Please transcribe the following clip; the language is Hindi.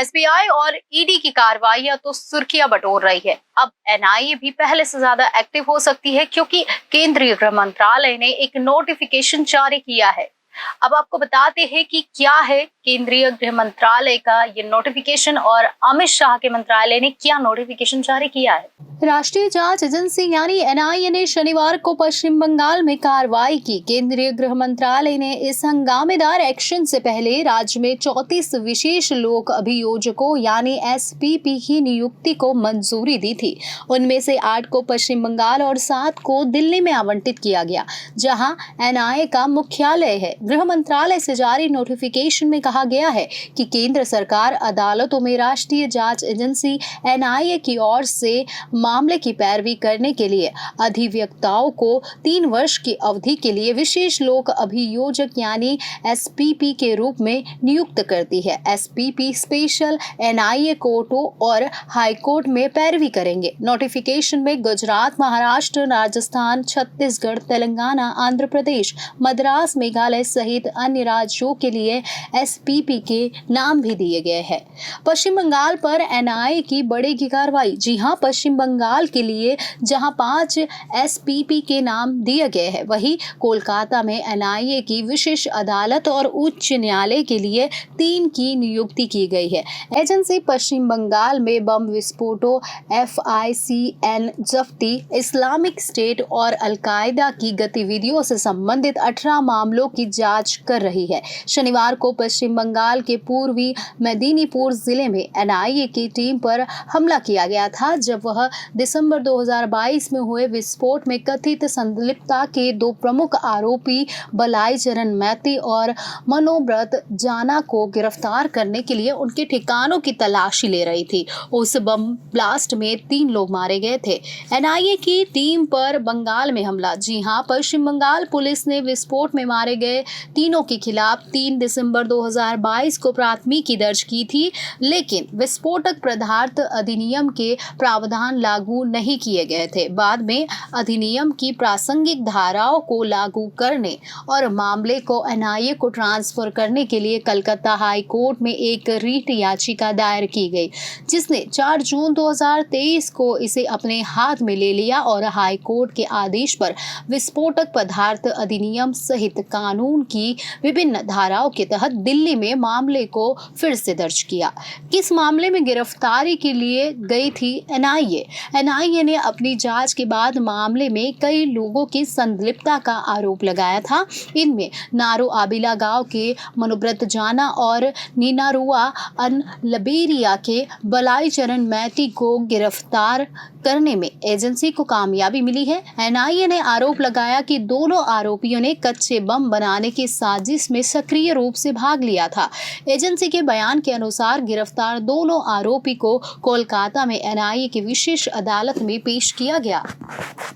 एसबीआई और ईडी की कार्रवाइयां तो सुर्खियां बटोर रही है। अब एनआईए भी पहले से ज्यादा एक्टिव हो सकती है क्योंकि केंद्रीय गृह मंत्रालय ने एक नोटिफिकेशन जारी किया है। अब आपको बताते हैं कि क्या है केंद्रीय गृह मंत्रालय का ये नोटिफिकेशन और अमित शाह के मंत्रालय ने क्या नोटिफिकेशन जारी किया है। राष्ट्रीय जांच एजेंसी यानी एनआईए ने शनिवार को पश्चिम बंगाल में कार्रवाई की। केंद्रीय गृह मंत्रालय ने इस हंगामेदार एक्शन से पहले राज्य में 34 विशेष लोक अभियोजकों यानी एसपीपी की नियुक्ति को मंजूरी दी थी। उनमें से 8 को पश्चिम बंगाल और 7 को दिल्ली में आवंटित किया गया, जहां एनआईए का मुख्यालय है। गृह मंत्रालय से जारी नोटिफिकेशन में कहा गया है कि केंद्र सरकार अदालतों में राष्ट्रीय जांच एजेंसी एनआईए की ओर से मामले की पैरवी करने के लिए अधिवक्ताओं को 3 वर्ष की अवधि के लिए विशेष लोक अभियोजक यानी एसपीपी के रूप में नियुक्त करती है। एसपीपी स्पेशल एनआईए कोर्टों और हाई कोर्ट में पैरवी करेंगे। नोटिफिकेशन में गुजरात, महाराष्ट्र, राजस्थान, छत्तीसगढ़, तेलंगाना, आंध्र प्रदेश, मद्रास, मेघालय सहित अन्य राज्यों के लिए एसपीपी के नाम भी दिए गए हैं। पश्चिम बंगाल पर एनआईए की बढ़ेगी कार्रवाई। जी हां, पश्चिम बंगाल के लिए जहां 5 एसपीपी के नाम दिए गए हैं, वहीं कोलकाता में एनआईए की विशेष अदालत और उच्च न्यायालय के लिए 3 की नियुक्ति की गई है। एजेंसी पश्चिम बंगाल में बम विस्फोटों, FICN जफ्ती, इस्लामिक स्टेट और अलकायदा की गतिविधियों से संबंधित 18 मामलों की जांच कर रही है। शनिवार को पश्चिम बंगाल के पूर्वी मेदिनीपुर जिले में एनआईए की टीम पर हमला किया गया था, जब वह दिसंबर 2022 में हुए विस्फोट में कथित संलिप्तता के 2 प्रमुख आरोपी बलाई चरण मैती और मनोब्रत जाना को गिरफ्तार करने के लिए उनके ठिकानों की तलाशी ले रही थी। उस बम ब्लास्ट में 3 लोग मारे गए थे। एनआईए की टीम पर बंगाल में हमला। जी हां, पश्चिम बंगाल पुलिस ने विस्फोट में मारे गए तीनों के खिलाफ 3 दिसंबर 2022 को प्राथमिकी दर्ज की थी, लेकिन विस्फोटक पदार्थ अधिनियम के प्रावधान लागू नहीं किए गए थे। बाद में अधिनियम की प्रासंगिक धाराओं को लागू करने और मामले को एनआईए को ट्रांसफर करने के लिए कलकत्ता हाई कोर्ट में एक रीट याचिका दायर की गई, जिसने 4 जून 2023 को इसे अपने हाथ में ले लिया और हाई कोर्ट के आदेश पर विस्फोटक पदार्थ अधिनियम सहित कानून की विभिन्न धाराओं के तहत दिल्ली में मामले को फिर से दर्ज किया। किस मामले में गिरफ्तारी के लिए गई थी एनआईए ने अपनी जांच के बाद मामले में कई लोगों की संलिप्तता का आरोप लगाया था। इनमें नारो आबिला गांव के मनोब्रत जाना और नीनारुआ लबेरिया के बलाई चरण मैती को गिरफ्तार करने में एजेंसी को कामयाबी मिली है। एनआईए ने आरोप लगाया कि दोनों आरोपियों ने कच्चे बम बनाने की साजिश में सक्रिय रूप से भाग लिया था। एजेंसी के बयान के अनुसार गिरफ्तार दोनों आरोपी को कोलकाता में एनआईए की विशेष अदालत में पेश किया गया।